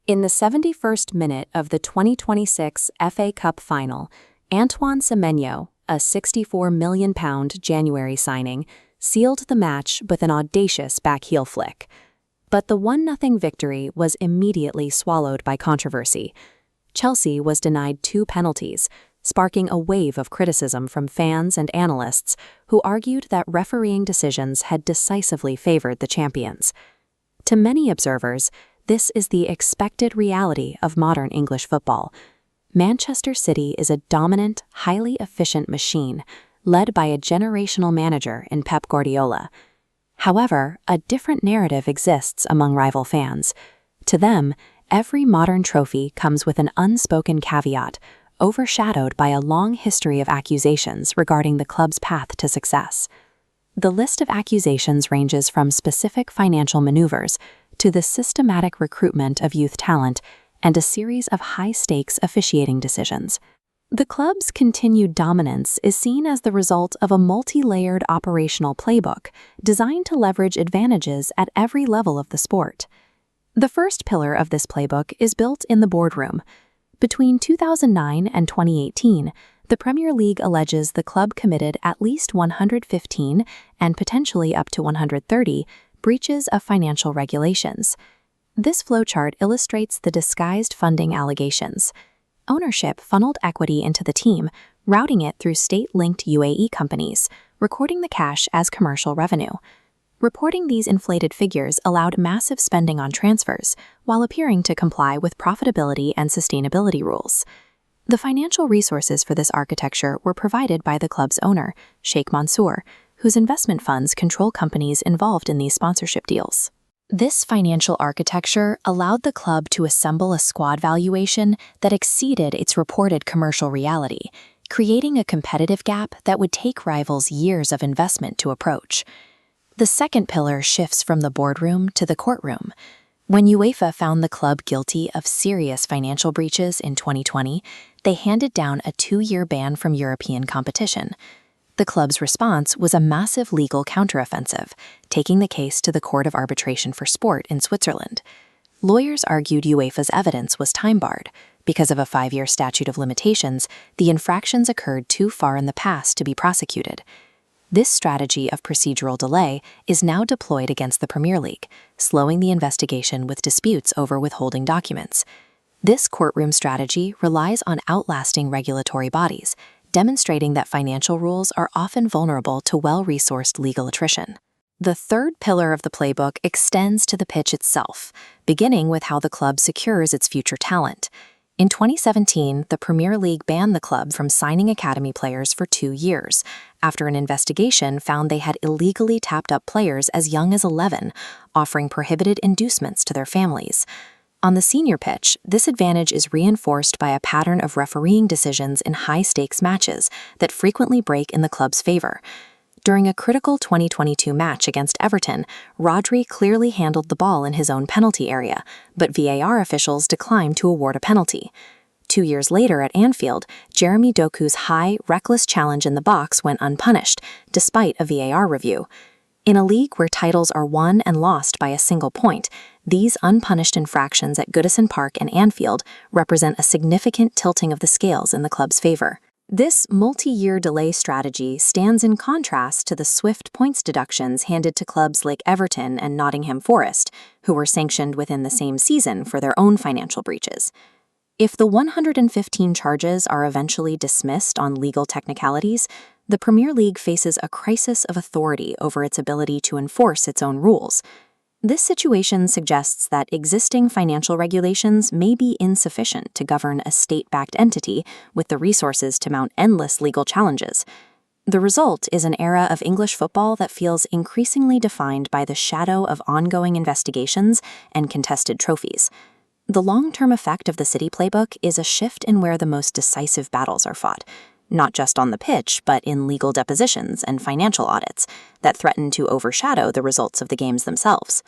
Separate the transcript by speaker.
Speaker 1: In the 71st minute of the 2026 FA Cup final, Antoine Semenyo, a £64 million January signing, sealed the match with an audacious back-heel flick. But the 1-0 victory was immediately swallowed by controversy. Chelsea was denied 2 penalties, sparking a wave of criticism from fans and analysts who argued that refereeing decisions had decisively favored the champions. To many observers, this is the expected reality of modern English football. Manchester City is a dominant, highly efficient machine, led by a generational manager in Pep Guardiola. However, a different narrative exists among rival fans. To them, every modern trophy comes with an unspoken caveat, overshadowed by a long history of accusations regarding the club's path to success. The list of accusations ranges from specific financial maneuvers to the systematic recruitment of youth talent and a series of high-stakes officiating decisions. The club's continued dominance is seen as the result of a multi-layered operational playbook designed to leverage advantages at every level of the sport. The first pillar of this playbook is built in the boardroom. Between 2009 and 2018, the Premier League alleges the club committed at least 115 and potentially up to 130 breaches of financial regulations. This flowchart illustrates the disguised funding allegations. Ownership funneled equity into the team, routing it through state-linked UAE companies, recording the cash as commercial revenue. Reporting these inflated figures allowed massive spending on transfers, while appearing to comply with profitability and sustainability rules. The financial resources for this architecture were provided by the club's owner, Sheikh Mansour, whose investment funds control companies involved in these sponsorship deals. This financial architecture allowed the club to assemble a squad valuation that exceeded its reported commercial reality, creating a competitive gap that would take rivals years of investment to approach. The second pillar shifts from the boardroom to the courtroom. When UEFA found the club guilty of serious financial breaches in 2020, they handed down a 2-year ban from European competition. The club's response was a massive legal counteroffensive, taking the case to the Court of Arbitration for Sport in Switzerland. Lawyers argued UEFA's evidence was time-barred. Because of a 5-year statute of limitations, the infractions occurred too far in the past to be prosecuted. This strategy of procedural delay is now deployed against the Premier League, slowing the investigation with disputes over withholding documents. This courtroom strategy relies on outlasting regulatory bodies, demonstrating that financial rules are often vulnerable to well-resourced legal attrition. The third pillar of the playbook extends to the pitch itself, beginning with how the club secures its future talent. In 2017, the Premier League banned the club from signing academy players for 2 years, after an investigation found they had illegally tapped up players as young as 11, offering prohibited inducements to their families. On the senior pitch, this advantage is reinforced by a pattern of refereeing decisions in high-stakes matches that frequently break in the club's favor. During a critical 2022 match against Everton, Rodri clearly handled the ball in his own penalty area, but VAR officials declined to award a penalty. 2 years later at Anfield, Jeremy Doku's high, reckless challenge in the box went unpunished, despite a VAR review. In a league where titles are won and lost by a single point, these unpunished infractions at Goodison Park and Anfield represent a significant tilting of the scales in the club's favor. This multi-year delay strategy stands in contrast to the swift points deductions handed to clubs like Everton and Nottingham Forest, who were sanctioned within the same season for their own financial breaches. If the 115 charges are eventually dismissed on legal technicalities, the Premier League faces a crisis of authority over its ability to enforce its own rules. This situation suggests that existing financial regulations may be insufficient to govern a state-backed entity with the resources to mount endless legal challenges. The result is an era of English football that feels increasingly defined by the shadow of ongoing investigations and contested trophies. The long-term effect of the City playbook is a shift in where the most decisive battles are fought, not just on the pitch, but in legal depositions and financial audits that threaten to overshadow the results of the games themselves.